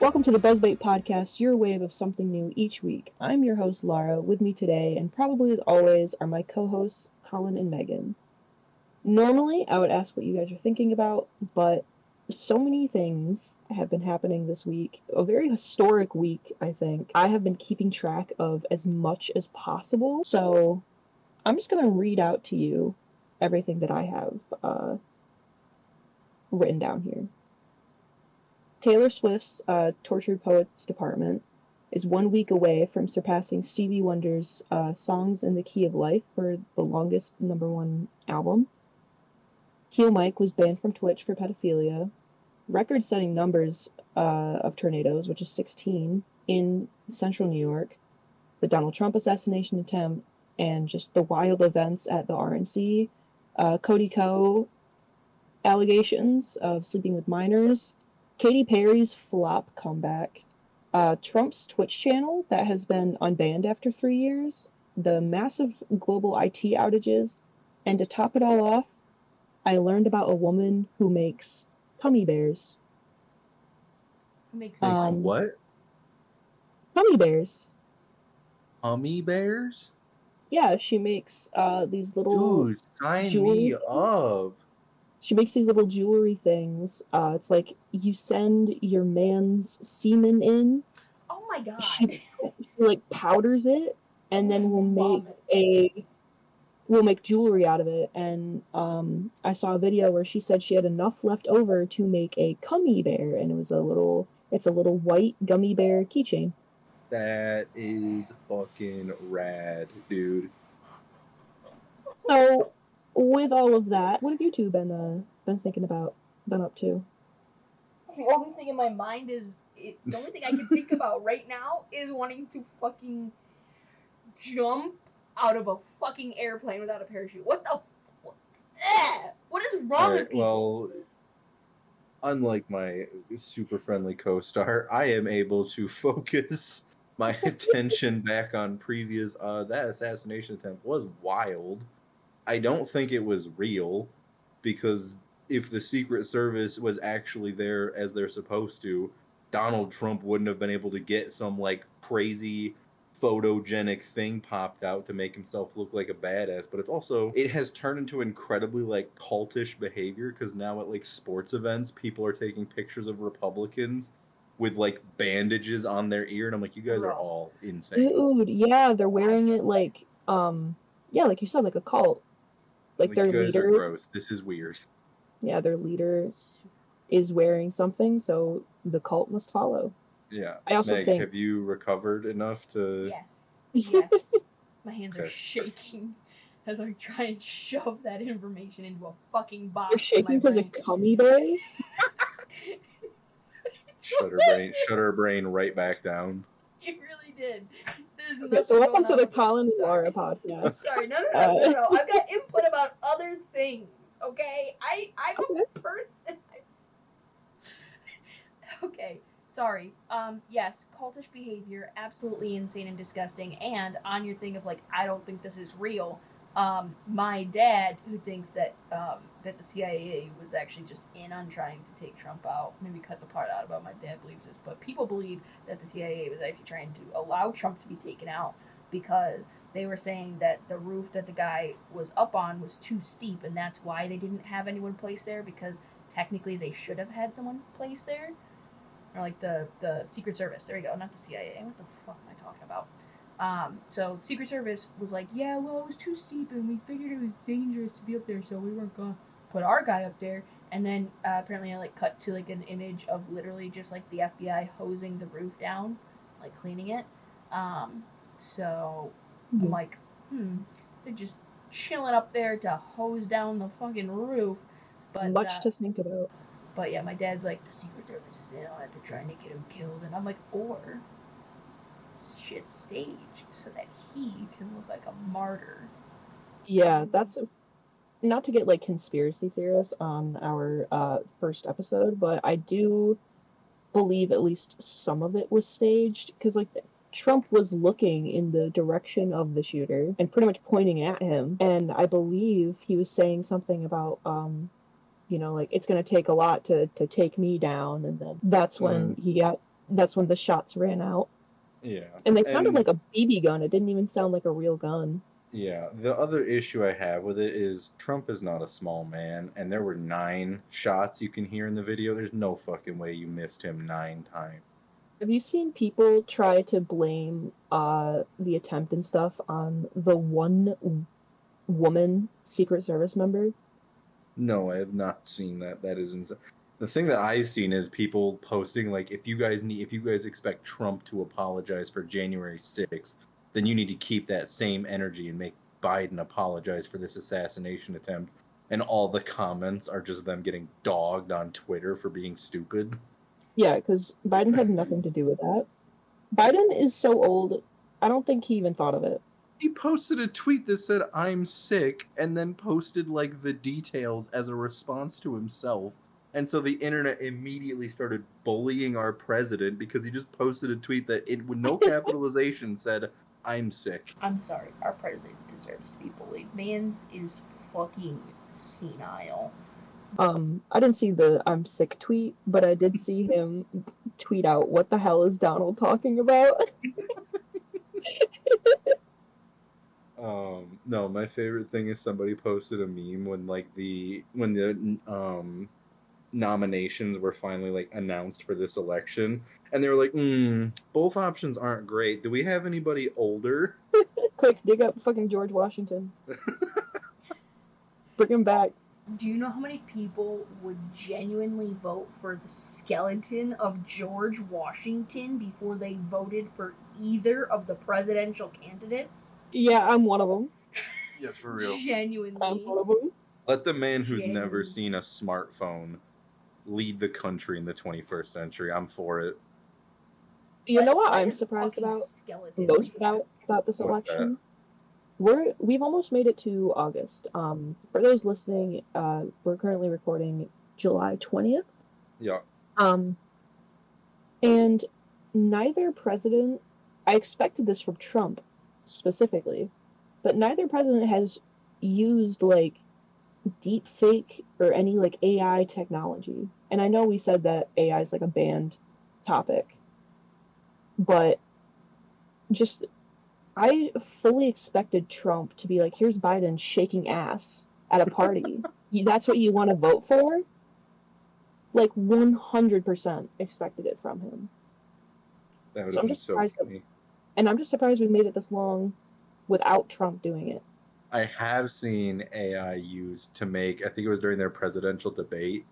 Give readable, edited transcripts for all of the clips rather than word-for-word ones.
Welcome to the BuzzBait podcast, your wave of something new each week. I'm your host, Lara. With me today, and probably as always, are my co-hosts, Collin and Meghan. Normally, I would ask what you guys are thinking about, but so many things have been happening this week. A very historic week, I think. I have been keeping track of as much as possible, so I'm just going to read out to you everything that I have written down here. Taylor Swift's Tortured Poets Department is 1 week away from surpassing Stevie Wonder's Songs in the Key of Life for the longest #1 album. Heel Mike was banned from Twitch for pedophilia. Record-setting numbers of tornadoes, which is 16, in central New York. The Donald Trump assassination attempt, and just the wild events at the RNC. Cody Ko allegations of sleeping with minors. Katy Perry's flop comeback, Trump's Twitch channel that has been unbanned after 3 years, the massive global IT outages, and to top it all off, I learned about a woman who makes gummy bears. Makes what? Gummy bears. Gummy bears? Yeah, she makes these little. Dude, sign me up. She makes these little jewelry things. It's like you send your man's semen in. Oh my god. She like powders it, and then we'll make jewelry out of it. And I saw a video where she said she had enough left over to make a gummy bear, and it's a little white gummy bear keychain. That is fucking rad, dude. So, with all of that, what have you two been thinking about, been up to? The only thing in my mind is, the only thing I can think about right now is wanting to fucking jump out of a fucking airplane without a parachute. What the? What is wrong with people? Well, unlike my super friendly co-star, I am able to focus my attention back on previous. That assassination attempt was wild. I don't think it was real, because if the Secret Service was actually there as they're supposed to, Donald Trump wouldn't have been able to get some like crazy photogenic thing popped out to make himself look like a badass. But it has turned into incredibly like cultish behavior, because now at like sports events, people are taking pictures of Republicans with like bandages on their ear, and I'm like, you guys are all insane. Dude, yeah, they're wearing it like like you said, like a cult. Like their you guys leader are gross. This is weird. Yeah, their leader is wearing something, so the cult must follow. Yeah. I also Meg, think. Have you recovered enough to? Yes. My hands are shaking as I try and shove that information into a fucking box. You're shaking because of gummy bears? Shut her brain right back down. You really did. Okay, so welcome to the Collin and Lara podcast. Sorry, no. I've got input about other things, okay? I'm a person. Okay, sorry. Yes, cultish behavior, absolutely insane and disgusting. And on your thing of like, I don't think this is real. My dad, who thinks that that the CIA was actually just in on trying to take Trump out, maybe cut the part out about my dad believes this, but people believe that the CIA was actually trying to allow Trump to be taken out because they were saying that the roof that the guy was up on was too steep, and that's why they didn't have anyone placed there, because technically they should have had someone placed there. Or like the Secret Service. There you go, not the CIA. What the fuck am I talking about? So Secret Service was like, yeah, well, it was too steep, and we figured it was dangerous to be up there, so we weren't gonna put our guy up there. And then apparently I like cut to like an image of literally just like the FBI hosing the roof down, like cleaning it. So I'm like, they're just chilling up there to hose down the fucking roof. But much to think about. But yeah, my dad's like, the Secret Service is in on it, they're trying to get him killed, and I'm like, or shit staged so that he can look like a martyr. Yeah, that's not to get like conspiracy theorists on our first episode, but I do believe at least some of it was staged, because like Trump was looking in the direction of the shooter and pretty much pointing at him, and I believe he was saying something about like, it's going to take a lot to take me down, and then that's when he got that's when the shots ran out. Yeah. And they sounded like a BB gun. It didn't even sound like a real gun. Yeah, the other issue I have with it is Trump is not a small man, and there were 9 shots you can hear in the video. There's no fucking way you missed him 9 times. Have you seen people try to blame the attempt and stuff on the one woman Secret Service member? No, I have not seen that. That is insane. The thing that I've seen is people posting like, if you guys expect Trump to apologize for January 6th, then you need to keep that same energy and make Biden apologize for this assassination attempt. And all the comments are just them getting dogged on Twitter for being stupid. Yeah, because Biden had nothing to do with that. Biden is so old, I don't think he even thought of it. He posted a tweet that said, "I'm sick," and then posted like the details as a response to himself. And so the internet immediately started bullying our president because he just posted a tweet that with no capitalization said, "I'm sick." I'm sorry, our president deserves to be bullied. Man's is fucking senile. I didn't see the "I'm sick" tweet, but I did see him tweet out, "What the hell is Donald talking about?" No, my favorite thing is somebody posted a meme when the nominations were finally like announced for this election, and they were like, both options aren't great. Do we have anybody older? Quick, dig up fucking George Washington. Bring him back. Do you know how many people would genuinely vote for the skeleton of George Washington before they voted for either of the presidential candidates? Yeah, I'm one of them. Yeah, for real. Genuinely. I'm one of them. Let the man who's never seen a smartphone lead the country in the 21st century. I'm for it. You know what I'm surprised about? Most about this election? We've almost made it to August. For those listening, we're currently recording July 20th. Yeah. And neither president, I expected this from Trump specifically, but neither president has used like deep fake or any like AI technology. And I know we said that AI is like a banned topic, but just I fully expected Trump to be like, here's Biden shaking ass at a party. That's what you want to vote for? Like 100% expected it from him. That would have been so funny. And I'm just surprised we made it this long without Trump doing it. I have seen AI used to make, I think it was during their presidential debate,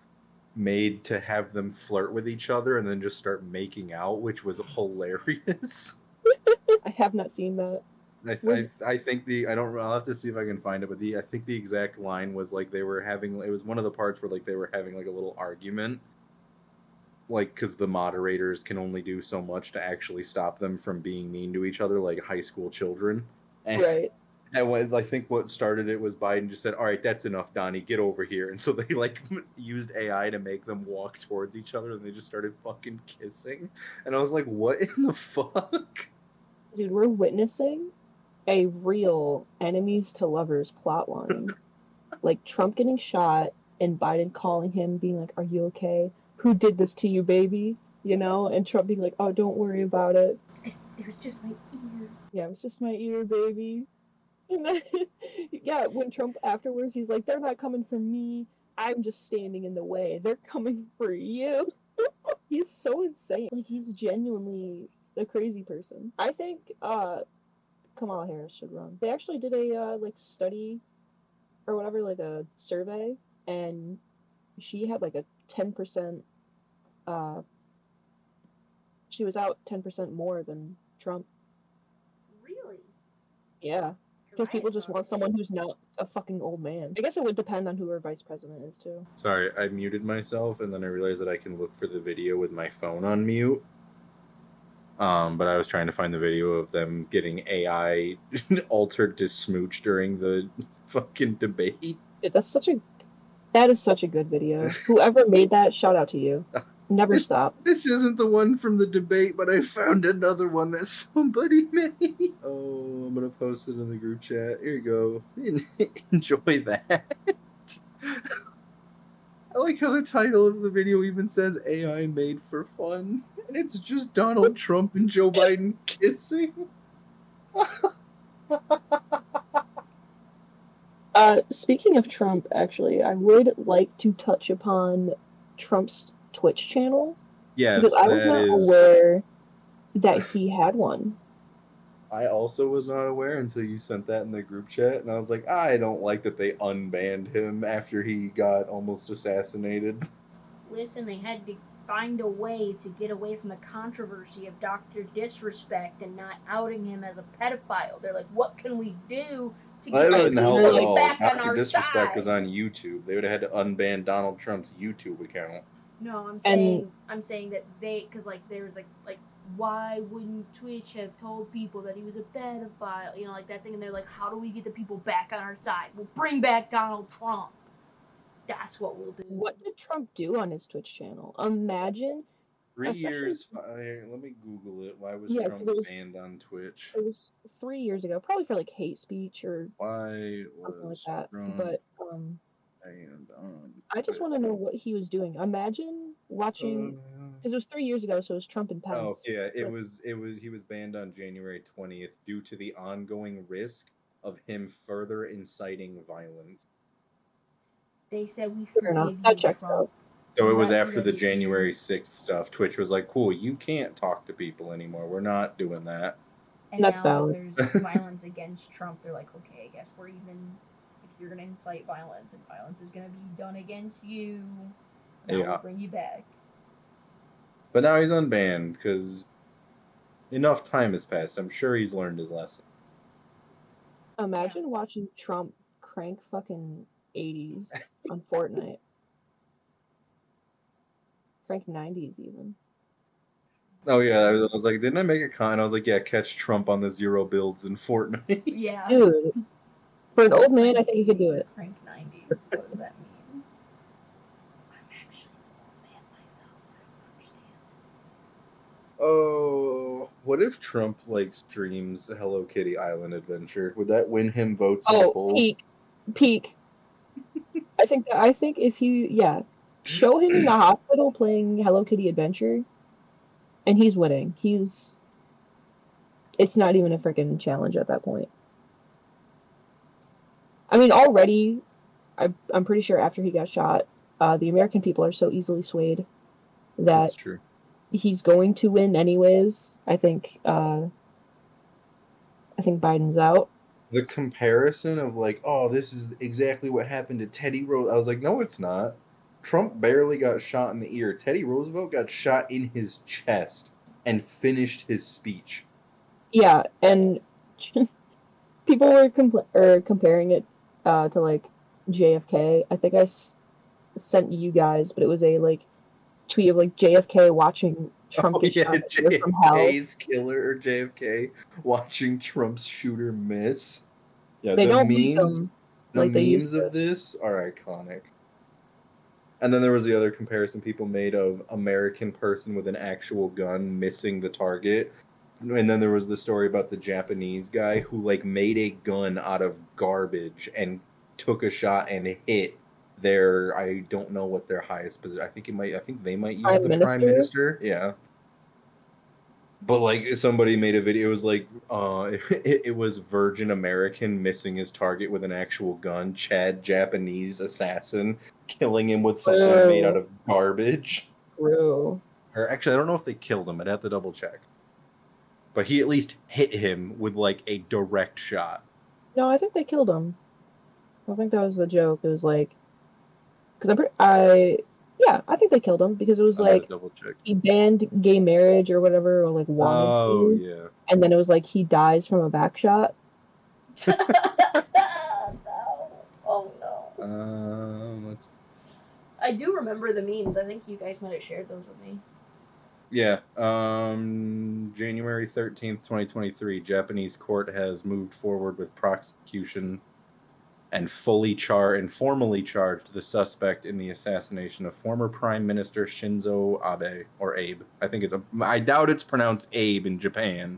made to have them flirt with each other and then just start making out, which was hilarious. I have not seen that. I think I'll have to see if I can find it, but I think the exact line was like it was one of the parts where like they were having like a little argument, like because the moderators can only do so much to actually stop them from being mean to each other like high school children. Right. And I think what started it was Biden just said, "All right, that's enough, Donnie, get over here." And so they like used AI to make them walk towards each other, and they just started fucking kissing. And I was like, "What in the fuck?" Dude, we're witnessing a real enemies to lovers plotline. Like Trump getting shot and Biden calling him, being like, "Are you okay? Who did this to you, baby?" You know, and Trump being like, "Oh, don't worry about it. It was just my ear." Yeah, it was just my ear, baby. And then, yeah, when Trump afterwards, he's like, "They're not coming for me. I'm just standing in the way. They're coming for you." He's so insane. Like, he's genuinely a crazy person. I think Kamala Harris should run. They actually did a like study or whatever, like a survey, and she had like a 10%. She was out 10% more than Trump. Really? Yeah. Because people just want someone who's not a fucking old man. I guess it would depend on who our vice president is, too. Sorry, I muted myself, and then I realized that I can look for the video with my phone on mute. But I was trying to find the video of them getting AI altered to smooch during the fucking debate. Dude, that is such a good video. Whoever made that, shout out to you. Never stop. This isn't the one from the debate, but I found another one that somebody made. Oh, I'm gonna post it in the group chat. Here you go. Enjoy that. I like how the title of the video even says AI made for fun. And it's just Donald Trump and Joe Biden kissing. Speaking of Trump, actually, I would like to touch upon Trump's Twitch channel. Because Yes, I was that not is. aware that he had one. I also was not aware until you sent that in the group chat, and I was like, I don't like that they unbanned him after he got almost assassinated. Listen, they had to find a way to get away from the controversy of Dr. Disrespect and not outing him as a pedophile. They're like, what can we do to That get the wouldn't help people at all. back on Dr. our Disrespect side? was on YouTube. They would have had to unban Donald Trump's YouTube account. No, I'm And- saying that they, because like they were like, why wouldn't Twitch have told people that he was a pedophile? You know, like that thing. And they're like, how do we get the people back on our side? We'll bring back Donald Trump. That's what we'll do. What did Trump do on his Twitch channel? Imagine 3 Especially- years. Let me Google it. Why was Yeah, Trump 'cause it was- banned on Twitch? it was 3 years ago, probably for like hate speech or Why something like was that. Trump But banned on I just want to know what he was doing. Imagine watching, because it was 3 years ago, so it was Trump and Oh Pence. yeah, Like, he was banned on January 20th due to the ongoing risk of him further inciting violence. They said we Fair enough. forgive That you, checks Trump. out. So it was Let after the it January be. 6th stuff. Twitch was like, cool, you can't talk to people anymore. We're not doing that. And That's now valid. that there's violence against Trump, they're like, okay, I guess we're even. If you're gonna incite violence, and violence is gonna be done against you, now Yeah. we'll bring you back. But now he's unbanned because enough time has passed. I'm sure he's learned his lesson. Imagine watching Trump crank fucking 80s on Fortnite. Crank 90s even. Oh yeah, I was like, didn't I make a comment? I was like, yeah, catch Trump on the 0 builds in Fortnite. Yeah. Dude, for an old man, I think he could do it. Crank 90s. What does that mean? I'm actually an old man myself. I don't understand. Oh, what if Trump like streams Hello Kitty Island Adventure? Would that win him votes in the Oh, polls? peak. I think if show him in the hospital playing Hello Kitty Adventure, and he's winning. It's not even a freaking challenge at that point. I mean, already, I'm pretty sure after he got shot, the American people are so easily swayed that That's true. he's going to win anyways. I think Biden's out. The comparison of like, oh, this is exactly what happened to Teddy Roosevelt. I was like, no, it's not. Trump barely got shot in the ear. Teddy Roosevelt got shot in his chest and finished his speech. Yeah, and people were comparing it to like JFK. I think I sent you guys, but it was a like tweet of like JFK watching Trump get shot from hell. JFK's killer or JFK watching Trump's shooter miss. Yeah, They the don't beat memes, them the like they memes used to. of this are iconic. And then there was the other comparison people made of American person with an actual gun missing the target. And then there was the story about the Japanese guy who like made a gun out of garbage and took a shot and hit their, I don't know what their highest position. I think they might use Prime the Minister? prime minister. Yeah. But like somebody made a video, it was like it was Virgin American missing his target with an actual gun, Chad Japanese assassin killing him with something made out of garbage. True. Or actually, I don't know if they killed him. I'd have to double check. But he at least hit him with like a direct shot. No, I think they killed him. I think that was the joke. It was like, because I think they killed him because it was like Double check. he banned gay marriage or whatever, or like wanted to, yeah. and then it was like he dies from a back shot. No. Oh no. Let's. I do remember the memes. I think you guys might have shared those with me. Yeah. January 13th, 2023, Japanese court has moved forward with prosecution and formally charged the suspect in the assassination of former Prime Minister Shinzo Abe, or Abe. I doubt it's pronounced Abe in Japan,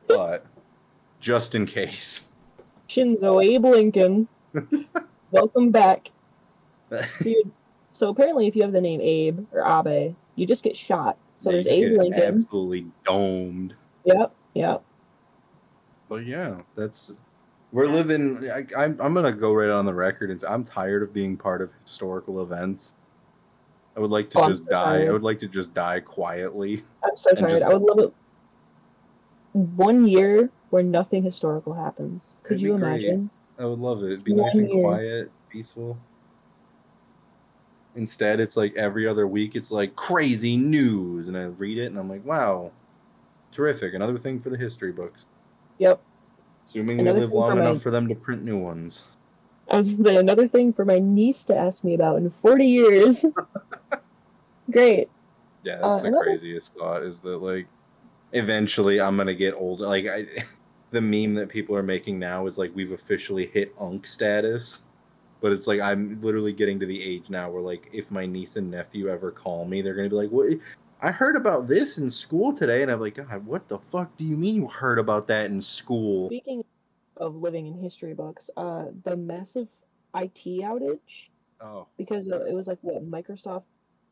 but just in case. Shinzo Abe Lincoln. Welcome back. Dude, So apparently, if you have the name Abe or Abe, you just get shot. So Yeah, you there's just Abe get Lincoln. absolutely domed. Yep, yep. But yeah, we're living. I'm gonna go right on the record and say I'm tired of being part of historical events. I would like to I'm just so die. I tired. would like to just die quietly. I'm so and tired. just I would love it 1 year where nothing historical happens. Could it'd be you great. imagine? I would love it. It'd be 1 nice and year. quiet, peaceful. Instead, it's like every other week, it's like crazy news, and I read it, and I'm like, wow, terrific! Another thing for the history books. Yep. Assuming we Another live thing for long my enough for them to print new ones. another thing for my niece to ask me about in 40 years. Great. Yeah, that's the Another craziest thought is that like eventually I'm gonna get older. Like the meme that people are making now is like we've officially hit unk status. But it's like I'm literally getting to the age now where like if my niece and nephew ever call me, they're gonna be like, "What? I heard about this in school today," and I'm like, "God, what the fuck do you mean you heard about that in school?" Speaking of living in history books, the massive IT outage Oh, because it was like what Microsoft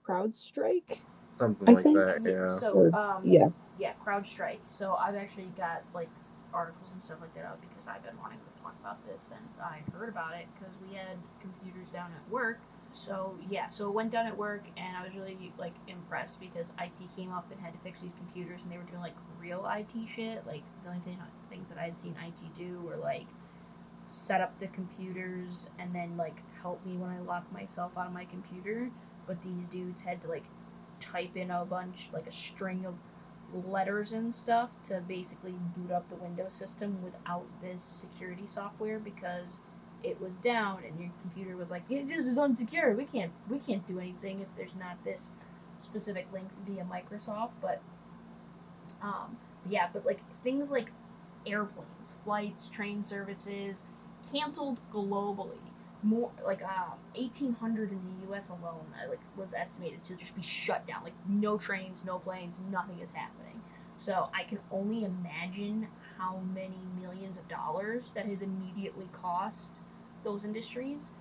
CrowdStrike, something I like think. that. Yeah. So, Yeah. yeah, CrowdStrike. So I've actually got like articles and stuff like that out because I've been wanting to talk about this since I heard about it because we had computers down at work. So yeah, so it went down at work and I was really like impressed because IT came up and had to fix these computers and they were doing like real IT shit. Like the only things that I had seen IT do were like set up the computers and then like help me when I locked myself out of my computer. But these dudes had to like type in a bunch, like a string of letters and stuff to basically boot up the Windows system without this security software because it was down and your computer was like, yeah, this is unsecure. We can't do anything if there's not this specific link via Microsoft. But yeah, but like things like airplanes, flights, train services canceled globally. More like 1,800 in the U.S. alone, like was estimated to just be shut down. Like no trains, no planes, nothing is happening. So I can only imagine how many millions of dollars that has immediately cost those industries.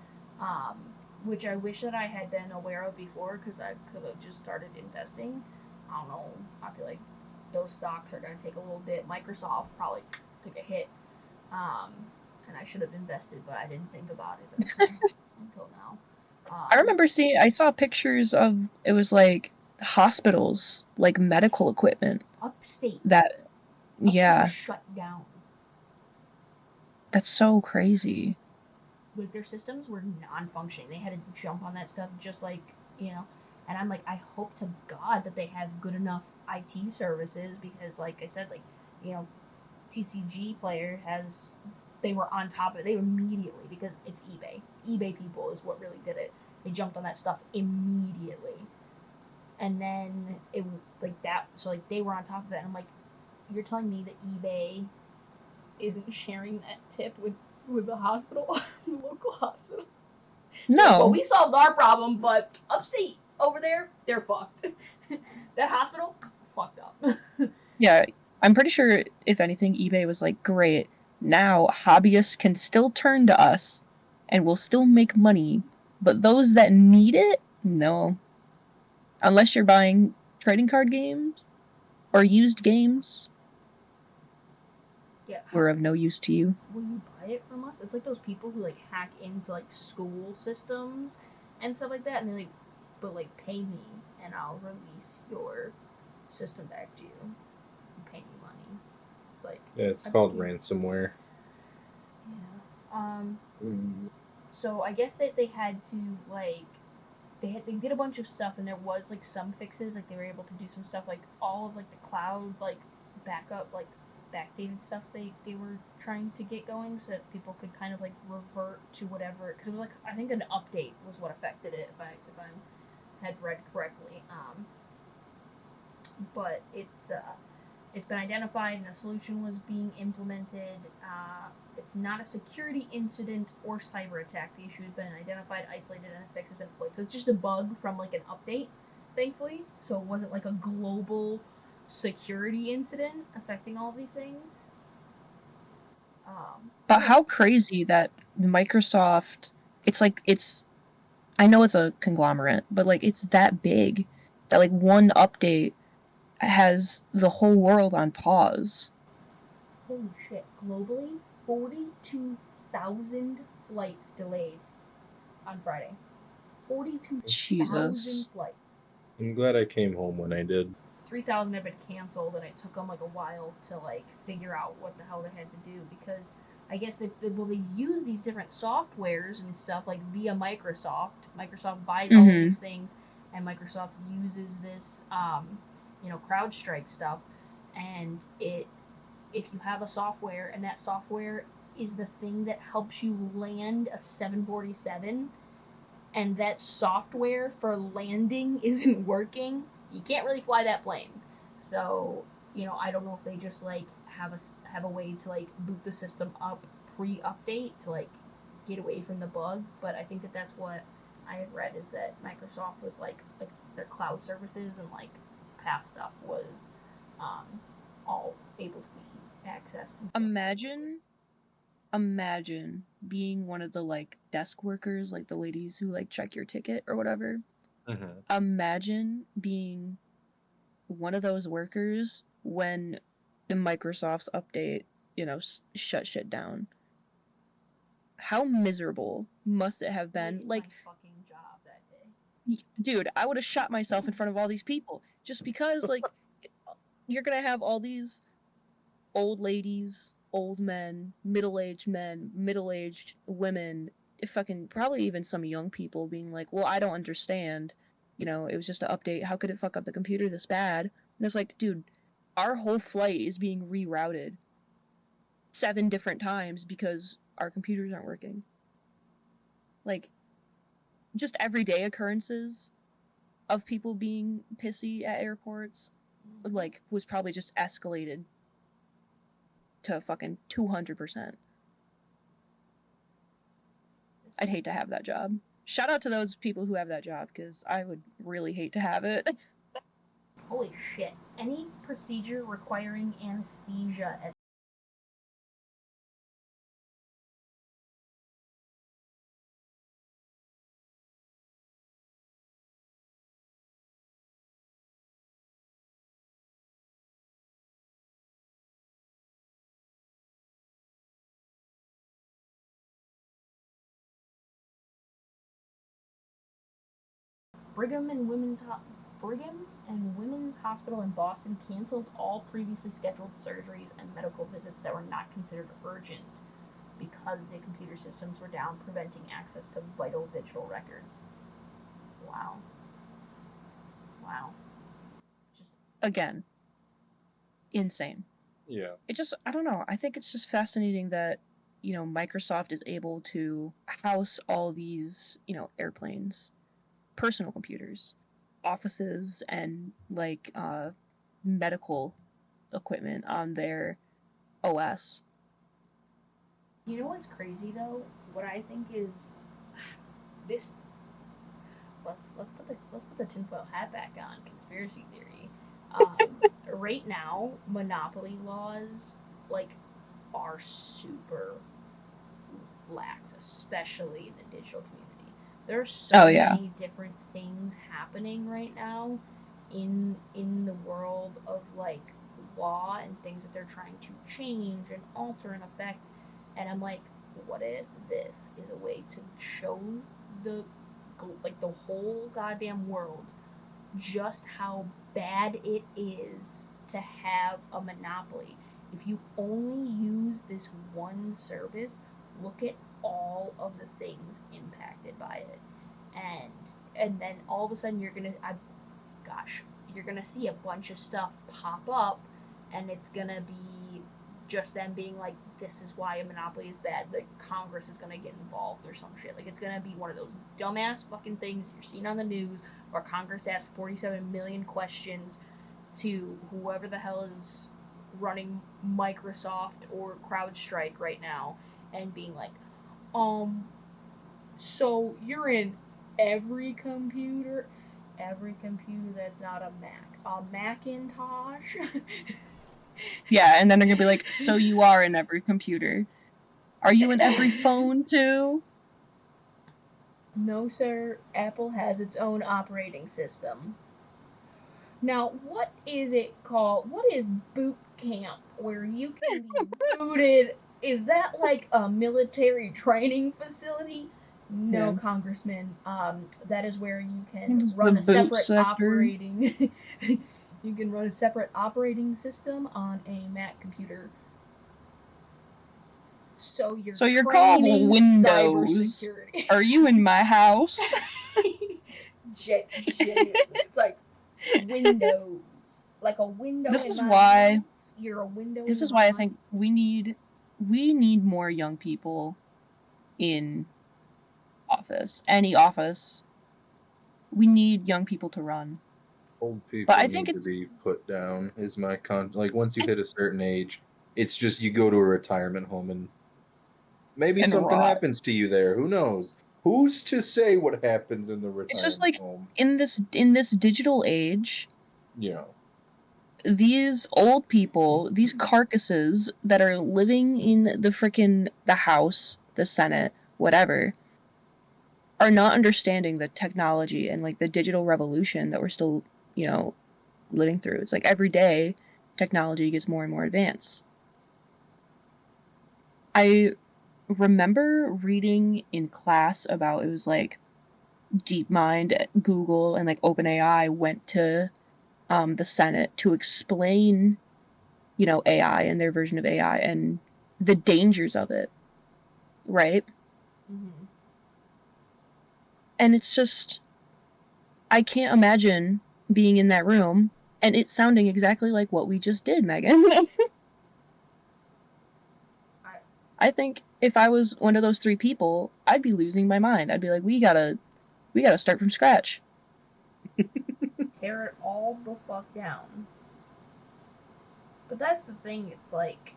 Um, which I wish that I had been aware of before because I could have just started investing. I don't know. I feel like those stocks are going to take a little bit. Microsoft probably took a hit, and I should have invested, but I didn't think about it until now. I remember I saw pictures of, it was like hospitals, like medical equipment. Upstate. Yeah. Shut down. That's so crazy. Like their systems were non-functioning. They had to jump on that stuff just like, and I'm like, I hope to God that they have good enough IT services because like I said, like, TCG player they were on top of it. They immediately, because it's eBay. eBay people is what really did it. They jumped on that stuff immediately. And then it like that, so like they were on top of it. And I'm like, you're telling me that eBay isn't sharing that tip with the hospital, the local hospital? No. Like, well, we solved our problem, but upstate over there, they're fucked. That hospital, fucked up. Yeah, I'm pretty sure if anything, eBay was like, great, now hobbyists can still turn to us and we'll still make money, but those that need it, no. Unless you're buying trading card games or used games, Yeah, we're of no use to you. Will you buy it from us? It's like those people who like hack into like school systems and stuff like that, and they're like, but like pay me and I'll release your system back to you. You pay me money. It's like, Yeah, it's called ransomware. Yeah. So I guess that they had to like they did a bunch of stuff and there was like some fixes, like they were able to do some stuff like all of like the cloud like backup, like backdated stuff they were trying to get going so that people could kind of like revert to whatever, because it was like I think an update was what affected it if I had read correctly. But it's been identified and a solution was being implemented. It's not a security incident or cyber attack. The issue has been identified, isolated, and a fix has been deployed. So it's just a bug from like an update, thankfully. So it wasn't like a global security incident affecting all of these things. But how crazy that Microsoft, it's like it's I know it's a conglomerate, but like it's that big that like one update has the whole world on pause. Holy shit! Globally, 42,000 flights delayed on Friday. 42,000 Jesus. flights. I'm glad I came home when I did. 3,000 had been canceled, and it took them like a while to like figure out what the hell they had to do, because I guess they use these different softwares and stuff like via Microsoft. Microsoft buys all of these things, and Microsoft uses this CrowdStrike stuff, and if you have a software and that software is the thing that helps you land a 747, and that software for landing isn't working, you can't really fly that plane. So, I don't know if they just like have a way to like boot the system up pre-update to like get away from the bug, but I think that's what I have read, is that Microsoft was like their cloud services and like past stuff was all able to be accessed and stuff. Imagine being one of the like desk workers, like the ladies who like check your ticket or whatever. Imagine being one of those workers when the Microsoft's update, shut shit down. How miserable must it have been? Like my fucking job that day. Dude, I would have shot myself in front of all these people just because like you're gonna have all these old ladies, old men, middle-aged women, fucking probably even some young people being like, well, I don't understand. It was just an update. How could it fuck up the computer this bad? And it's like, dude, our whole flight is being rerouted 7 different times because our computers aren't working. Like, just everyday occurrences of people being pissy at airports, like, was probably just escalated to fucking 200%. I'd hate to have that job. Shout out to those people who have that job, because I would really hate to have it. Holy shit. Any procedure requiring anesthesia at Brigham and Women's Hospital in Boston canceled all previously scheduled surgeries and medical visits that were not considered urgent because the computer systems were down, preventing access to vital digital records. Wow. Just Again, insane. Yeah. I don't know. I think it's just fascinating that, Microsoft is able to house all these, airplanes, personal computers, offices, and like medical equipment on their OS. You know what's crazy though? What I think is this. Let's put the tinfoil hat back on. Conspiracy theory. Right now, monopoly laws like are super lax, especially in the digital community. There are so many different things happening right now in the world of like law and things that they're trying to change and alter and affect. And I'm like, what if this is a way to show the whole goddamn world just how bad it is to have a monopoly? If you only use this one service, look at all of the things impacted by it. And then all of a sudden you're gonna see a bunch of stuff pop up, and it's gonna be just them being like, this is why a monopoly is bad. Like Congress is gonna get involved or some shit. Like it's gonna be one of those dumbass fucking things you're seeing on the news where Congress asks 47 million questions to whoever the hell is running Microsoft or CrowdStrike right now, and being like, so you're in every computer that's not a Mac, a Macintosh. Yeah, and then they're gonna be like, so you are in every computer. Are you in every phone too? No, sir. Apple has its own operating system. Now, what is it called? What is boot camp where you can be booted? Is that like a military training facility? No, Yeah. Congressman. That is where you can It's the run a boot separate sector. operating. You can run a separate operating system on a Mac computer. So you're called training Windows. cybersecurity. Are you in my house? Genuinely, it's like windows, like a window This in is my why house. You're a window. this into is why I my think we need more young people in office. Any office. We need young people to run. Old But people I think need to it's be put down. Is my like once you it's hit a certain age, it's just you go to a retirement home and maybe and something rot. happens to you there. Who knows? Who's to say what happens in the It's just retirement like home? in this digital age, You know, these old people, these carcasses that are living in the House, the Senate, whatever, are not understanding the technology and like the digital revolution that we're still, living through. It's like every day technology gets more and more advanced. I remember reading in class about it was like DeepMind, Google, and like OpenAI went to the Senate to explain, AI and their version of AI and the dangers of it, right? Mm-hmm. And it's just, I can't imagine being in that room and it sounding exactly like what we just did, Megan. I think if I was one of those three people, I'd be losing my mind. I'd be like, we gotta start from scratch. Tear it all the fuck down. But that's the thing. It's like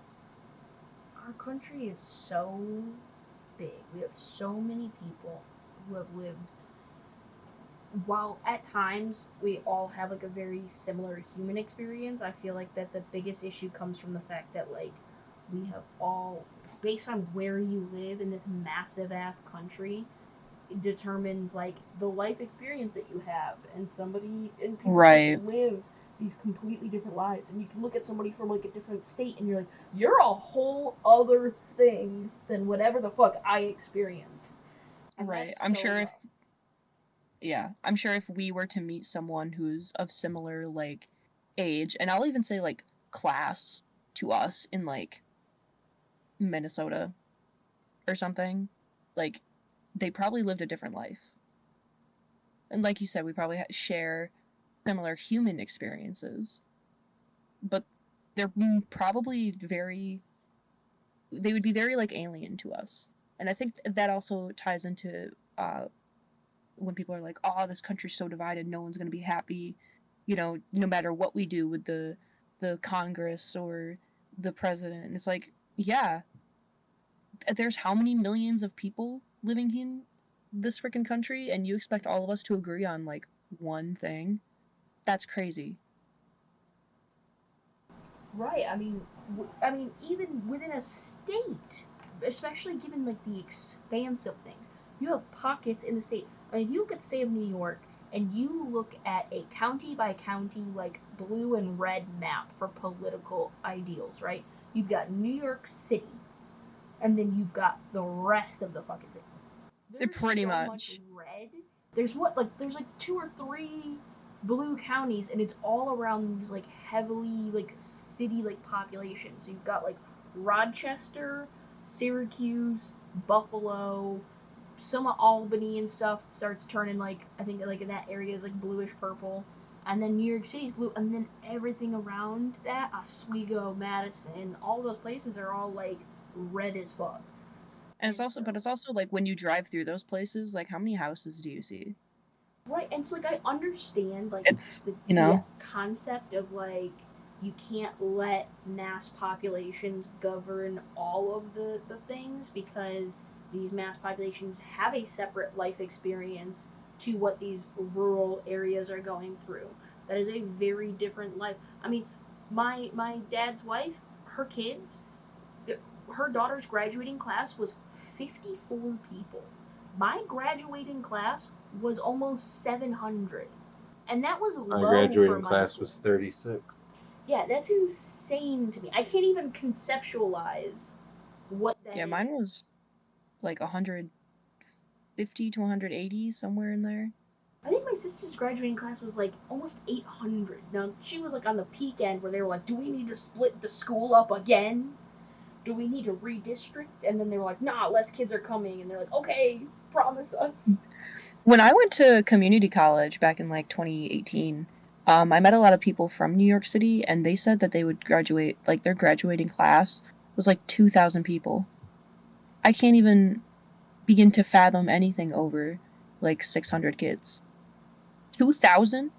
our country is so big. We have so many people who have lived. While at times we all have like a very similar human experience, I feel like that the biggest issue comes from the fact that like we have all, based on where you live in this massive ass country, it determines like the life experience that you have, and people Right. just live these completely different lives, and you can look at somebody from like a different state and you're like, you're a whole other thing than whatever the fuck I experienced. And Right. I'm sure I'm sure if we were to meet someone who's of similar like age, and I'll even say like class to us in like Minnesota or something, like they probably lived a different life. And like you said, we probably share similar human experiences, but they're probably they would be very like alien to us. And I think that also ties into when people are like, "Oh, this country's so divided, no one's going to be happy," no matter what we do with the Congress or the president. And it's like, yeah, there's how many millions of people living in this freaking country, and you expect all of us to agree on like one thing? That's crazy. right. I mean, even within a state, especially given like the expanse of things, you have pockets in the state. I mean, if you look at the state of New York and you look at a county by county like blue and red map for political ideals, right? You've got New York City, and then you've got the rest of the fucking city. There's Pretty so much much. red. There's like two or three blue counties, and it's all around these like heavily like city like populations. So you've got like Rochester, Syracuse, Buffalo, some of Albany and stuff starts turning like, I think like in that area is like bluish purple, and then New York City's blue, and then everything around that, Oswego, Madison, all those places are all like red as fuck. And And so it's also like when you drive through those places, like how many houses do you see? right, and so like I understand like It's, the concept of like you can't let mass populations govern all of the things, because these mass populations have a separate life experience to what these rural areas are going through. That is a very different life. I mean, my dad's wife, her kids, her daughter's graduating class was 54 people. My graduating class was almost 700. And that was My low graduating for my class school. was 36. Yeah, that's insane to me. I can't even conceptualize what that Yeah, is. mine was like 150 to 180, somewhere in there. I think my sister's graduating class was like almost 800. Now, she was like on the peak end where they were like, do we need to split the school up again? Do we need to redistrict? And then they were like, nah, less kids are coming. And they're like, okay, promise us. When I went to community college back in like 2018, I met a lot of people from New York City, and they said that they would graduate, like their graduating class was like 2,000 people. I can't even begin to fathom anything over like 600 kids. 2,000?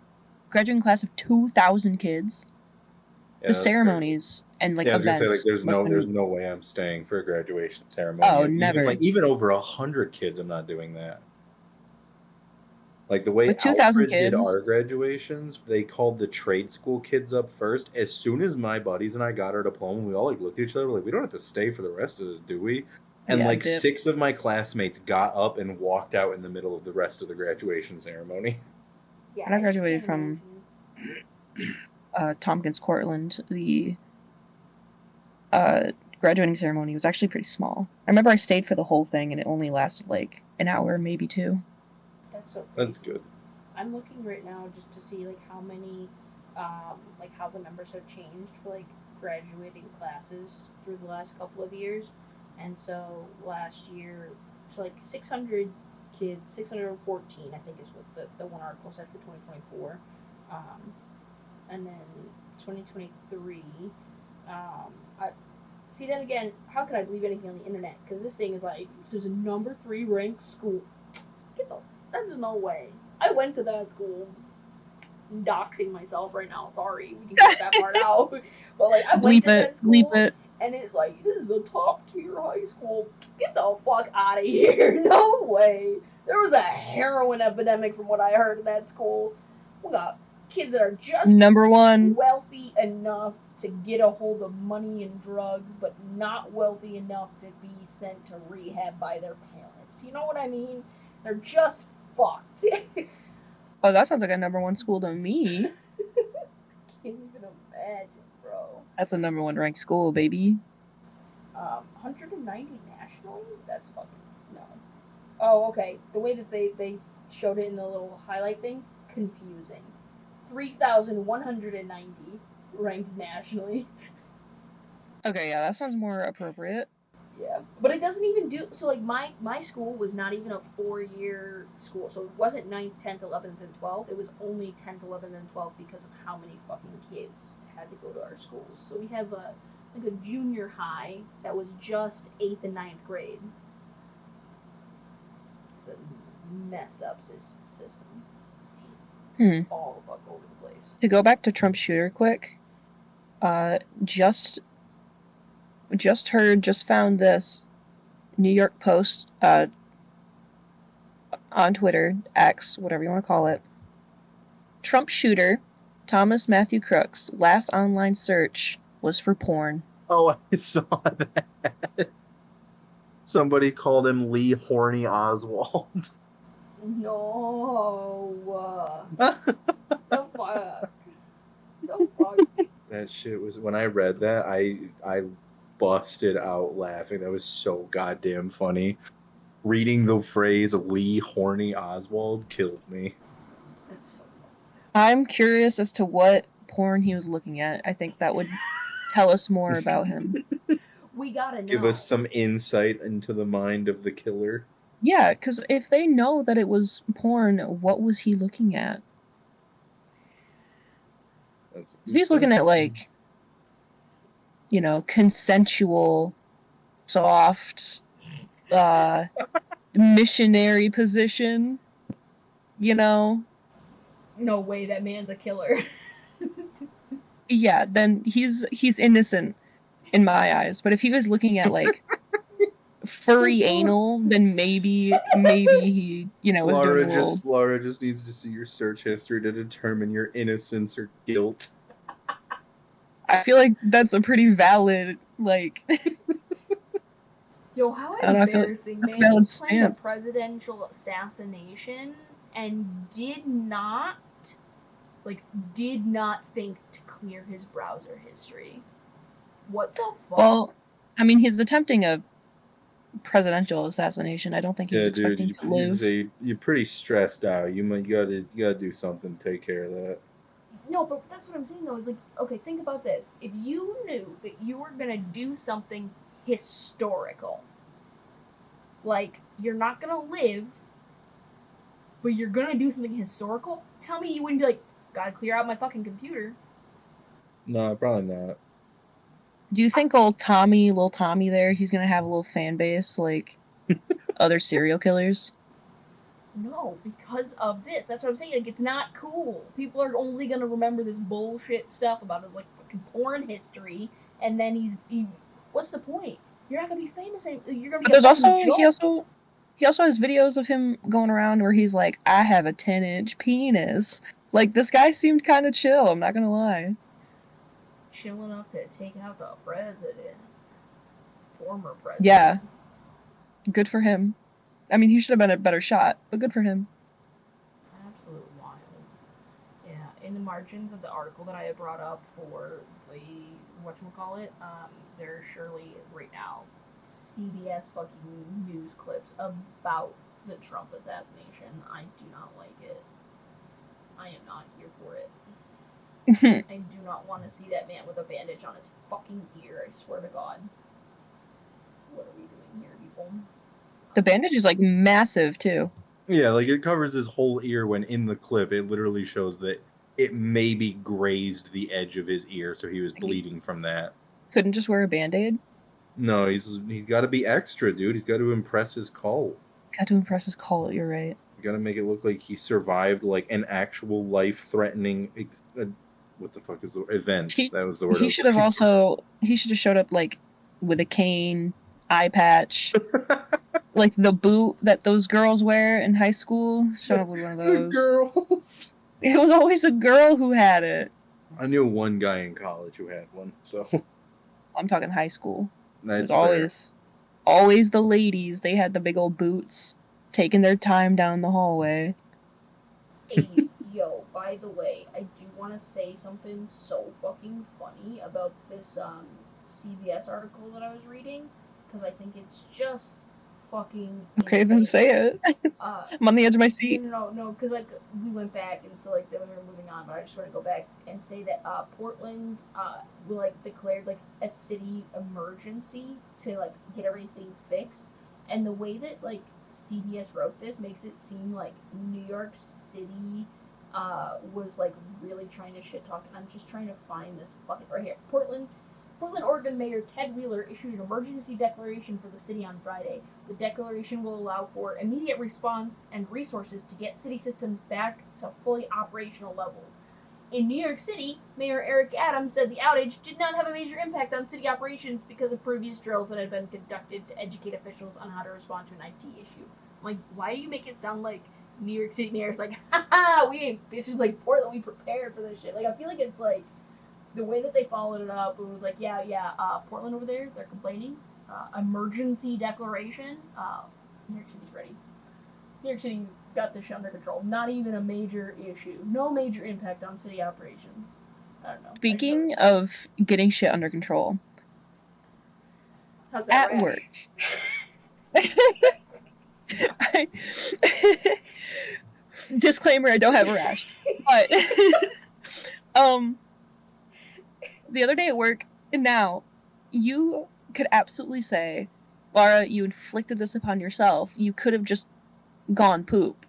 Graduating class of 2,000 kids? Yeah, The that's crazy. ceremonies and like Yeah, I was gonna say, like, events. there's must have been- no way I'm staying for a graduation ceremony. Oh, And never. even over 100 kids, I'm not doing that. Like the way With 2,000 Alfred did kids? our graduations, they called the trade school kids up first. As soon as my buddies and I got our diploma, we all like looked at each other like, we don't have to stay for the rest of this, do we? And Yeah, like dip. 6 of my classmates got up and walked out in the middle of the rest of the graduation ceremony. Yeah, When I just graduated can't from imagine. Tompkins, Cortland, the graduating ceremony was actually pretty small. I remember I stayed for the whole thing, and it only lasted like an hour, maybe 2. That's so crazy. That's good. I'm looking right now just to see like how many, like how the numbers have changed for like graduating classes through the last couple of years, and so last year, so like 600 kids, 614 I think is what the one article said for 2024, and then 2023, I see then again, how could I believe anything on the internet? Because this thing is like, there's a number 3 ranked school. There's no way. I went to that school. I'm doxing myself right now. Sorry, we can cut that part out. But like, I went to that school, bleep it. and it's like, this is the top tier high school. Get the fuck out of here! No way. There was a heroin epidemic from what I heard at that school. We got kids that are just Number 1. wealthy enough to get a hold of money and drugs, but not wealthy enough to be sent to rehab by their parents. You know what I mean? They're just fucked. Oh, that sounds like a number 1 school to me. Can't even imagine, bro. That's a number 1 ranked school, baby. 190 nationally? That's fucking no. Oh, okay. The way that they showed it in the little highlight thing, confusing. 3,190 ranked nationally. Okay, yeah, that sounds more appropriate. Yeah, but it doesn't even do so. Like my school was not even a 4-year school, so it wasn't 9th, 10th, 11th, and 12th. It was only 10th, 11th, and 12th because of how many fucking kids had to go to our schools. So we have a junior high that was just 8th and 9th grade. It's a messed up system. All fuck over the place. To go back to Trump shooter quick, just found this New York Post on Twitter, X, whatever you want to call it. Trump shooter Thomas Matthew Crooks' last online search was for porn. Oh, I saw that. Somebody called him Lee Horny Oswald. No. The fuck. The fuck. That shit was, when I read that, I busted out laughing. That was so goddamn funny. Reading the phrase Lee Horny Oswald killed me. That's so fucked. I'm curious as to what porn he was looking at. I think that would tell us more about him. We gotta know. Give us some insight into the mind of the killer. Yeah, because if they know that it was porn, what was he looking at? That's If he's looking at, like, you know, consensual, soft, missionary position, you know? No way, that man's a killer. Yeah, then he's innocent in my eyes. But if he was looking at, like, furry anal, then maybe he, you know, was doing a little... Lara just needs to see your search history to determine your innocence or guilt. I feel like that's a pretty valid, like... Yo, how I don't know, I feel like embarrassing, man. valid He's planned a stance. presidential assassination and did not think to clear his browser history. What the fuck? Well, I mean, he's attempting a presidential assassination. I don't think he's Yeah, expecting dude, to live. you're pretty stressed out. You gotta do something to take care of that. No, but that's what I'm saying though. Is like, okay, think about this. If you knew that you were gonna do something historical, like you're not gonna live, but you're gonna do something historical, tell me you wouldn't be like, gotta clear out my fucking computer. No, probably not. Do you think little Tommy there, he's gonna have a little fan base like other serial killers? No, because of this. That's what I'm saying. Like, it's not cool. People are only gonna remember this bullshit stuff about his like fucking porn history, and then what's the point? You're not gonna be famous anymore. You're gonna be. But there's a fucking also joke. he also has videos of him going around where he's like, I have a 10-inch penis. Like, this guy seemed kind of chill, I'm not gonna lie. Chill enough to take out the president, former president. Yeah, good for him. I mean, he should have been a better shot, but good for him. Absolute wild. Yeah, in the margins of the article that I had brought up for the whatchamacallit, there's surely right now CBS fucking news clips about the Trump assassination. I do not like it. I am not here for it. I do not want to see that man with a bandage on his fucking ear, I swear to God. What are we doing here, people? The bandage is like massive too. Yeah, like it covers his whole ear when in the clip it literally shows that it maybe grazed the edge of his ear, so he was bleeding from that. Couldn't just wear a band-aid? No, he's got to be extra, dude. He's got to impress his cult. Got to impress his cult, you're right. You got to make it look like he survived like an actual life-threatening what the fuck is the event? That was the word. He should have showed up like with a cane, eye patch, like the boot that those girls wear in high school. Showed up with one of those. Girls. It was always a girl who had it. I knew one guy in college who had one, so I'm talking high school. That's it was always the ladies. They had the big old boots, taking their time down the hallway. Hey, yo, by the way, I do want to say something so fucking funny about this CBS article that I was reading, because I think it's just fucking okay, insane. then say it. I'm on the edge of my seat. No, because like we went back and so like then we were moving on, but I just want to go back and say that Portland like declared like a city emergency to like get everything fixed, and the way that like CBS wrote this makes it seem like New York City was like really trying to shit talk, and I'm just trying to find this fucking right here. Portland, Oregon Mayor Ted Wheeler issued an emergency declaration for the city on Friday. The declaration will allow for immediate response and resources to get city systems back to fully operational levels. In New York City, Mayor Eric Adams said the outage did not have a major impact on city operations because of previous drills that had been conducted to educate officials on how to respond to an IT issue. I'm like, why do you make it sound like New York City Mayor's like, haha, we ain't bitches like Portland, we prepared for this shit. Like, I feel like it's like, the way that they followed it up, it was like, Portland over there, they're complaining. Emergency declaration. New York City's ready. New York City got this shit under control. Not even a major issue. No major impact on city operations. I don't know. Speaking of getting shit under control. How's that at rash? Work. Disclaimer, I don't have a rash. But the other day at work, and now, you could absolutely say, Lara, you inflicted this upon yourself. You could have just gone poop.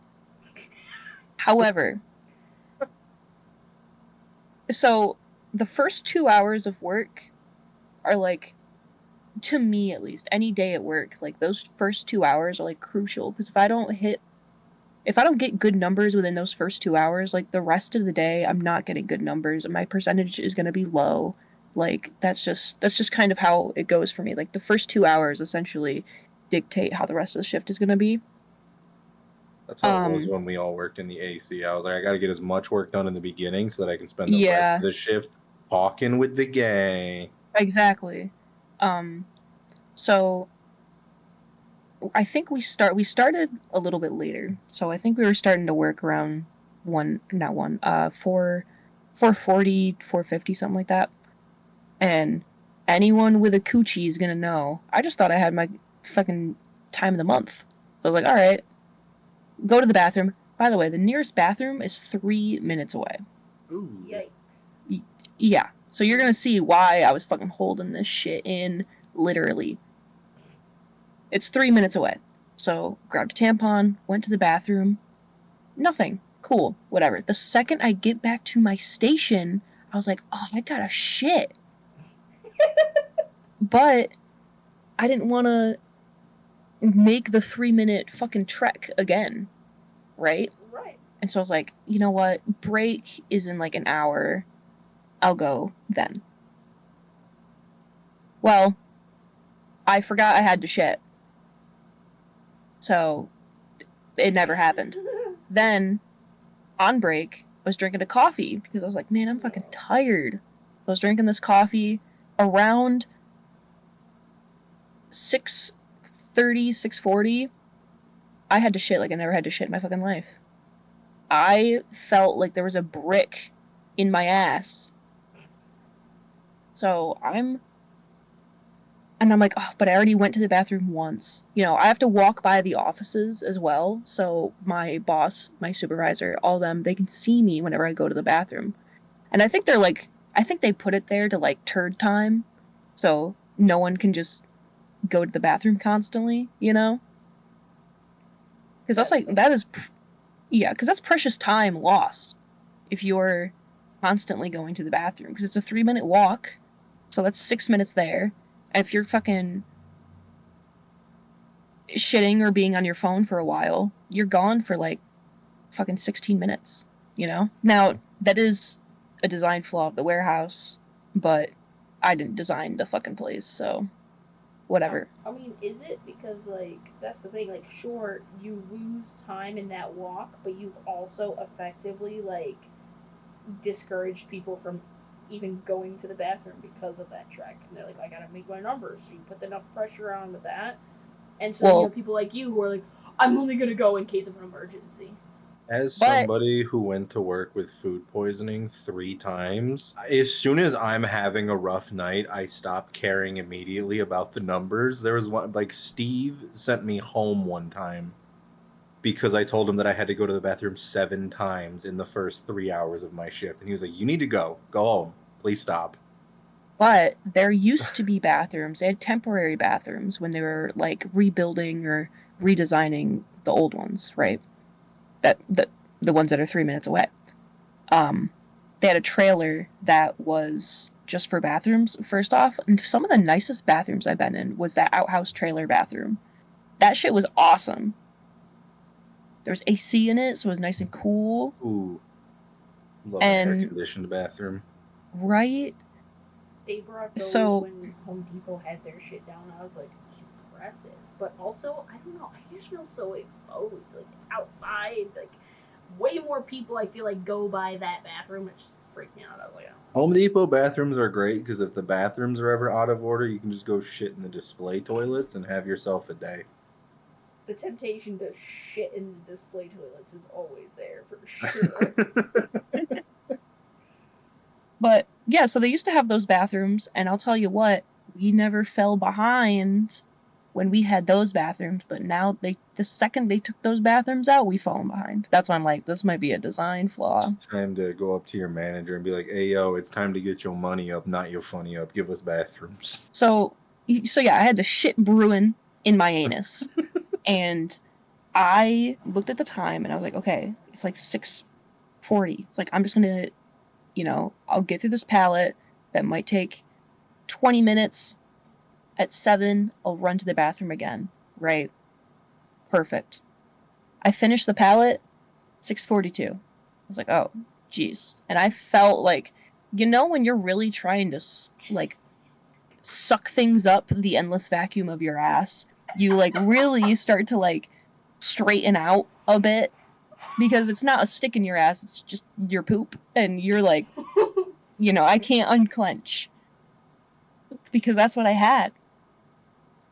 However, so the first 2 hours of work are like, to me at least, any day at work, like those first 2 hours are like crucial, because if I don't get good numbers within those first 2 hours, like the rest of the day, I'm not getting good numbers and my percentage is going to be low. Like that's just kind of how it goes for me. Like the first 2 hours essentially dictate how the rest of the shift is going to be. That's how it was when we all worked in the AC. I was like, I got to get as much work done in the beginning so that I can spend the rest of the shift talking with the gang. Exactly. So I think we started a little bit later. So I think we were starting to work around 4:40, 4:50, something like that. And anyone with a coochie is gonna know. I just thought I had my fucking time of the month. So I was like, all right, go to the bathroom. By the way, the nearest bathroom is 3 minutes away. Ooh. Yikes. Yeah. So you're gonna see why I was fucking holding this shit in, literally. It's 3 minutes away. So grabbed a tampon, went to the bathroom. Nothing. Cool. Whatever. The second I get back to my station, I was like, oh, I gotta shit. But I didn't want to make the 3-minute fucking trek again. Right? Right. And so I was like, you know what? Break is in like an hour. I'll go then. Well, I forgot I had to shit. So it never happened. Then, on break, I was drinking a coffee because I was like, man, I'm fucking tired. I was drinking this coffee around 6:30, 6:40. I had to shit like I never had to shit in my fucking life. I felt like there was a brick in my ass. So I'm like, oh, but I already went to the bathroom once. You know, I have to walk by the offices as well. So my boss, my supervisor, all of them, they can see me whenever I go to the bathroom. And I think they put it there to like turd time. So no one can just go to the bathroom constantly, you know? Because because that's precious time lost if you're constantly going to the bathroom. Because it's a 3-minute walk. So that's 6 minutes there. And if you're fucking shitting or being on your phone for a while, you're gone for like fucking 16 minutes, you know? Now, that is a design flaw of the warehouse, but I didn't design the fucking place, so whatever. I mean, is it? Because, like, that's the thing. Like, sure, you lose time in that walk, but you've also effectively, like, discouraged people from even going to the bathroom because of that trek. And they're like, I gotta make my numbers. So you put enough pressure on with that. And so, you know, people like you who are like, I'm only gonna go in case of an emergency. As somebody who went to work with food poisoning 3 times, as soon as I'm having a rough night, I stop caring immediately about the numbers. There was one, like, Steve sent me home one time because I told him that I had to go to the bathroom 7 times in the first 3 hours of my shift. And he was like, you need to go home. Please stop. But there used to be bathrooms. They had temporary bathrooms when they were like rebuilding or redesigning the old ones, right? The ones that are 3 minutes away. They had a trailer that was just for bathrooms, first off. And some of the nicest bathrooms I've been in was that outhouse trailer bathroom. That shit was awesome. There was AC in it, so it was nice and cool. Ooh. Love an air-conditioned bathroom. Right? They brought those when Home Depot had their shit down. I was like, impressive. But also, I don't know, I just feel so exposed. Like, it's outside. Like, way more people, I feel like, go by that bathroom. It just freaked me out. I was like, oh. Home Depot bathrooms are great because if the bathrooms are ever out of order, you can just go shit in the display toilets and have yourself a day. The temptation to shit in the display toilets is always there, for sure. But, yeah, so they used to have those bathrooms, and I'll tell you what, we never fell behind when we had those bathrooms, but now the second they took those bathrooms out, we fallen behind. That's why I'm like, this might be a design flaw. It's time to go up to your manager and be like, hey, yo, it's time to get your money up, not your funny up. Give us bathrooms. So yeah, I had the shit brewing in my anus. And I looked at the time, and I was like, okay, it's like 6:40. It's like, I'm just going to, you know, I'll get through this pallet. That might take 20 minutes. At 7, I'll run to the bathroom again. Right? Perfect. I finished the pallet, 6:42. I was like, oh, geez. And I felt like, you know, when you're really trying to, like, suck things up the endless vacuum of your ass, you, like, really start to, like, straighten out a bit. Because it's not a stick in your ass, it's just your poop. And you're like, you know, I can't unclench. Because that's what I had.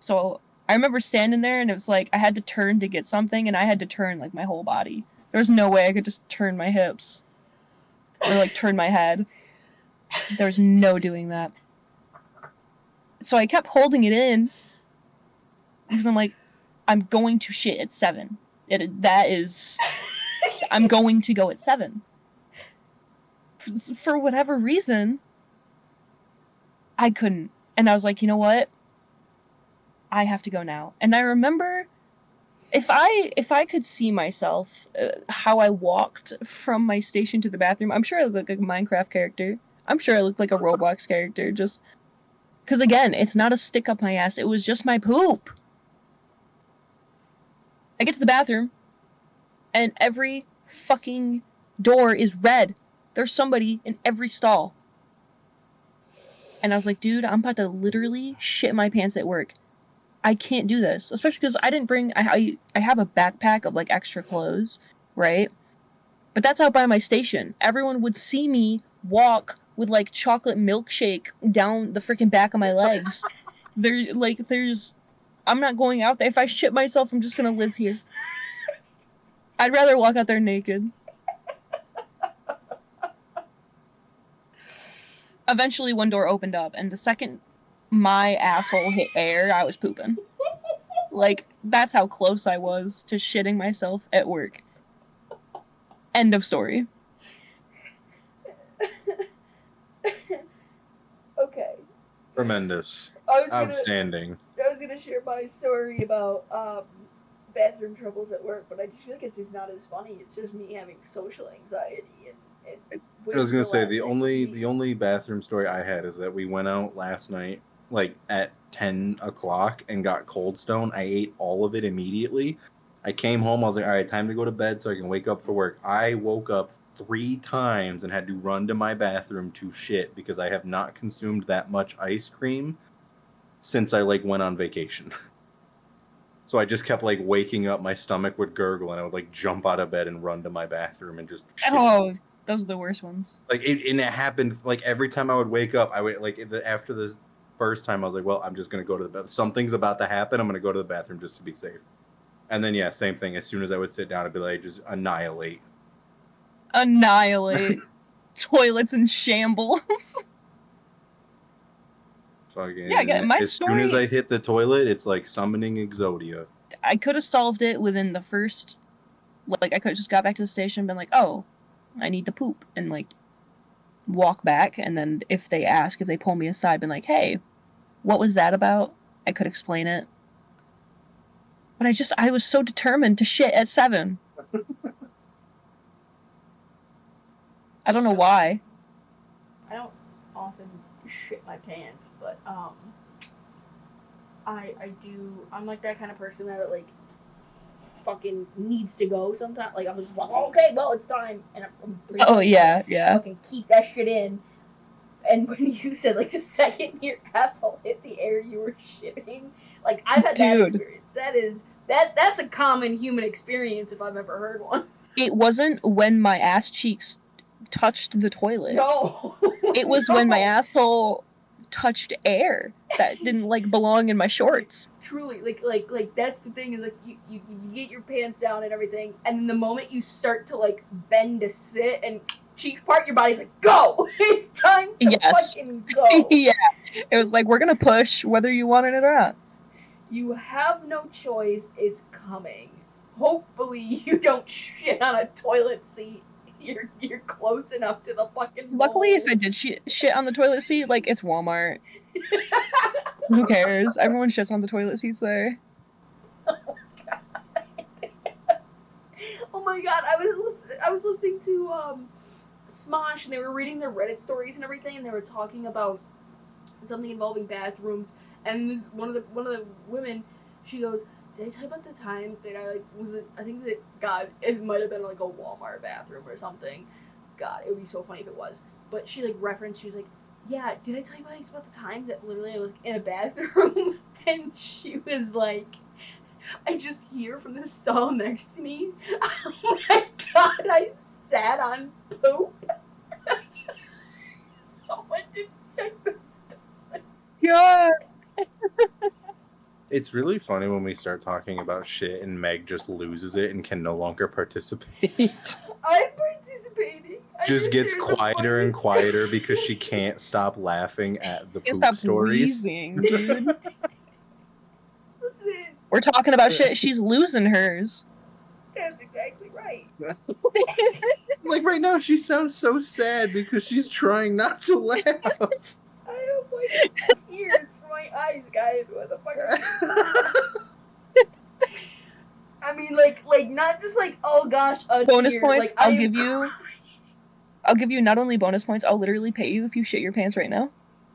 So I remember standing there and it was like I had to turn to get something and I had to turn like my whole body. There was no way I could just turn my hips or like turn my head. There was no doing that. So I kept holding it in because I'm like, I'm going to shit at 7. I'm going to go at 7. For whatever reason, I couldn't. And I was like, you know what? I have to go now. And I remember if I could see myself, how I walked from my station to the bathroom, I'm sure I looked like a Minecraft character. I'm sure I looked like a Roblox character, just because, again, it's not a stick up my ass. It was just my poop. I get to the bathroom, and every fucking door is red. There's somebody in every stall. And I was like, dude, I'm about to literally shit my pants at work. I can't do this, especially because I didn't bring. I have a backpack of like extra clothes, right? But that's out by my station. Everyone would see me walk with like chocolate milkshake down the freaking back of my legs. I'm not going out there. If I shit myself, I'm just gonna live here. I'd rather walk out there naked. Eventually, one door opened up, and the second my asshole hit air, I was pooping. Like, that's how close I was to shitting myself at work. End of story. Okay. Tremendous. Outstanding. I was gonna share my story about bathroom troubles at work, but I just feel like it's just not as funny. It's just me having social anxiety and I was gonna say the only bathroom story I had is that we went out last night, like at 10 o'clock, and got Cold Stone. I ate all of it immediately. I came home. I was like, all right, time to go to bed so I can wake up for work. I woke up 3 times and had to run to my bathroom to shit because I have not consumed that much ice cream since I like went on vacation. So I just kept like waking up, my stomach would gurgle, and I would like jump out of bed and run to my bathroom and just shit. Oh, those are the worst ones. Like it happened like every time I would wake up. I would like after the first time I was like, well, I'm just gonna go to the bathroom. Something's about to happen. I'm gonna go to the bathroom just to be safe. And then yeah, same thing. As soon as I would sit down, I'd be like, just annihilate. Toilets in shambles. Fucking, yeah, my as story, soon as I hit the toilet, it's like summoning Exodia. I could have solved it within the first, like, I could have just got back to the station and been like, oh, I need to poop, and like walk back, and then if they pull me aside, been like, hey, what was that about? I could explain it. But I was so determined to shit at 7. I don't know why. I don't often shit my pants, but I'm like that kind of person that like fucking needs to go sometimes. Like I'm just like, okay, well it's time, and I'm Oh yeah. fucking keep that shit in. And when you said like the second your asshole hit the air, you were shitting. Like I've had that experience. That's a common human experience if I've ever heard one. It wasn't when my ass cheeks touched the toilet. No. It was when my asshole touched air that didn't like belong in my shorts. Truly, like that's the thing is like you get your pants down and everything, and then the moment you start to like bend to sit and cheeks part, your body's like, go! It's time to fucking go. Yeah. It was like, we're gonna push whether you want it or not. You have no choice, it's coming. Hopefully you don't shit on a toilet seat. You're close enough to the fucking Luckily, bowl. if I did shit on the toilet seat, like, it's Walmart. Who cares? Everyone shits on the toilet seats there. Oh my god, I was listening to Smosh, and they were reading their Reddit stories and everything, and they were talking about something involving bathrooms, and one of the women, she goes, did I tell you about the time that I think that, God, it might have been like a Walmart bathroom or something. God, it would be so funny if it was. But she like referenced, she was like, yeah, did I tell you about the time that literally I was in a bathroom and she was like, I just hear from the stall next to me, oh my god, I sat on poop. Someone did check the toilets. Yeah. It's really funny when we start talking about shit and Meg just loses it and can no longer participate. I'm participating. Just gets quieter and quieter because she can't stop laughing at the Can't poop stop stories. wheezing, dude. Listen, We're talking about shit. She's losing hers. that's exactly right. Like right now, she sounds so sad because she's trying not to laugh. I have like tears from my eyes, guys. What the fuck? I mean, like not just like, oh gosh, a Bonus tear. points. Like, I'll give you not only bonus points. I'll literally pay you if you shit your pants right now.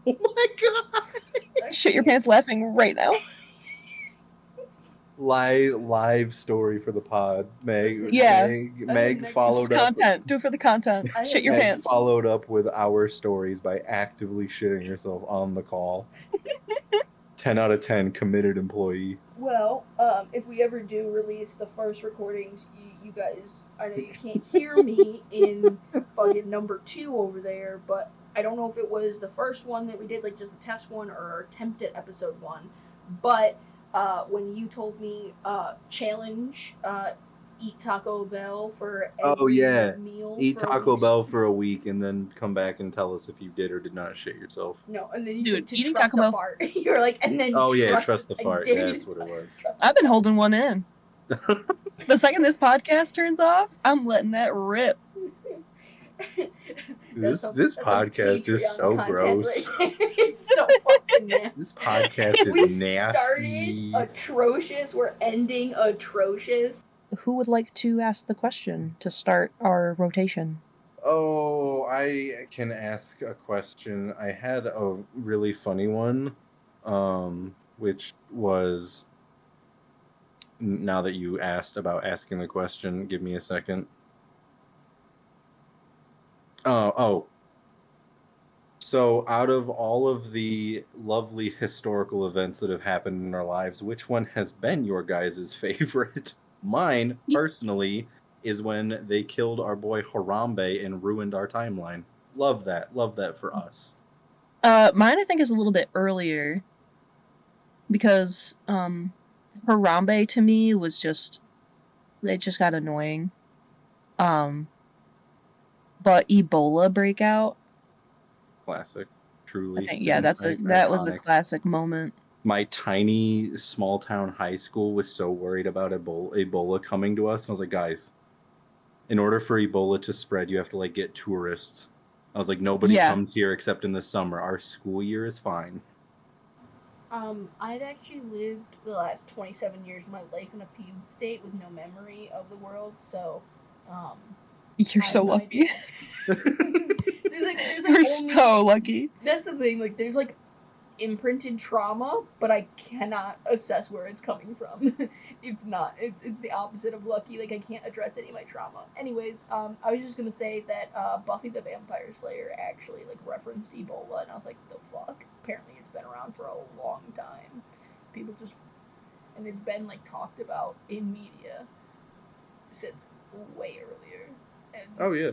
Oh my god! Shit your pants laughing right now. Live story for the pod. Meg Meg followed This is up. content. Do it for the content. Shit your Meg pants. followed up with our stories by actively shitting herself on the call. 10 out of 10 committed employee. Well, if we ever do release the first recordings, you guys, I know you can't hear me in fucking number 2 over there, but I don't know if it was the first one that we did, like just a test one, or attempt at episode 1, but when you told me challenge, eat Taco Bell for every meal. Eat Taco Bell for a week and then come back and tell us if you did or did not shit yourself. No, and then you Dude, said to eating trust Taco the Bell. fart. You were like, and then Trust the fart. Yeah, that's what it was. I've been holding one in. The second this podcast turns off, I'm letting that rip. This podcast is so gross. Right, it's so fucking nasty. This podcast is nasty. Started atrocious. We're ending atrocious. Who would like to ask the question to start our rotation? Oh, I can ask a question. I had a really funny one, which was, now that you asked about asking the question, give me a second. So out of all of the lovely historical events that have happened in our lives, which one has been your guys' favorite? Mine, personally, is when they killed our boy Harambe and ruined our timeline. Love that. Love that for us. Mine, I think, is a little bit earlier. Because Harambe, to me, was just... It just got annoying. But Ebola breakout... Classic. Truly. I think, yeah, that was a classic moment. My tiny small town high school was so worried about Ebola coming to us. And I was like, guys, in order for Ebola to spread, you have to like get tourists. I was like, nobody comes here except in the summer. Our school year is fine. I'd actually lived the last 27 years of my life in a fugue state with no memory of the world, so you're so lucky. There's You're so lucky. That's the thing, like, there's, like, imprinted trauma, but I cannot assess where it's coming from. It's the opposite of lucky, like, I can't address any of my trauma. Anyways, I was just gonna say that, Buffy the Vampire Slayer actually, like, referenced Ebola, and I was like, the fuck? Apparently it's been around for a long time. People just... And it's been, like, talked about in media since way earlier. And oh, yeah.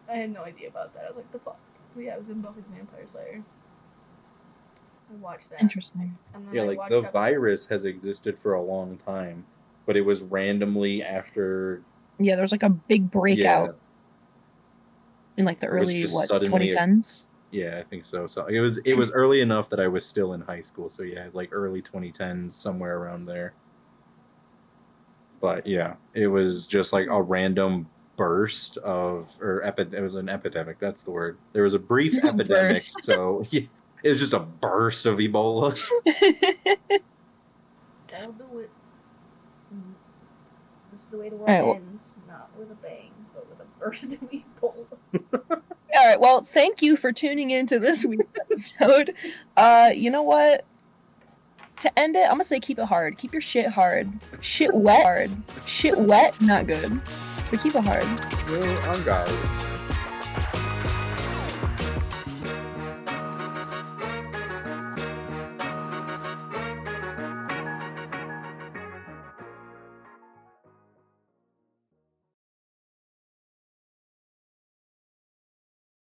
I had no idea about that. I was like, the fuck? But yeah, I was in Buffy the Vampire Slayer. I watched that. Interesting. Yeah, like, the virus has existed for a long time, but it was randomly after... Yeah, there was, like, a big breakout in, like, the early, 2010s? Yeah, I think so. So it was early enough that I was still in high school. So yeah, like early 2010s, somewhere around there. But yeah, it was just like a random burst of, it was an epidemic. That's the word. There was a brief epidemic. So yeah, it was just a burst of Ebola. That'll do it. This is the way the world ends, not with a bang, but with a burst of Ebola. All right, well, thank you for tuning into this week's episode. You know what? To end it, I'm gonna say keep it hard. Keep your shit hard. Shit wet hard. Shit wet, not good. But keep it hard. Still on guard.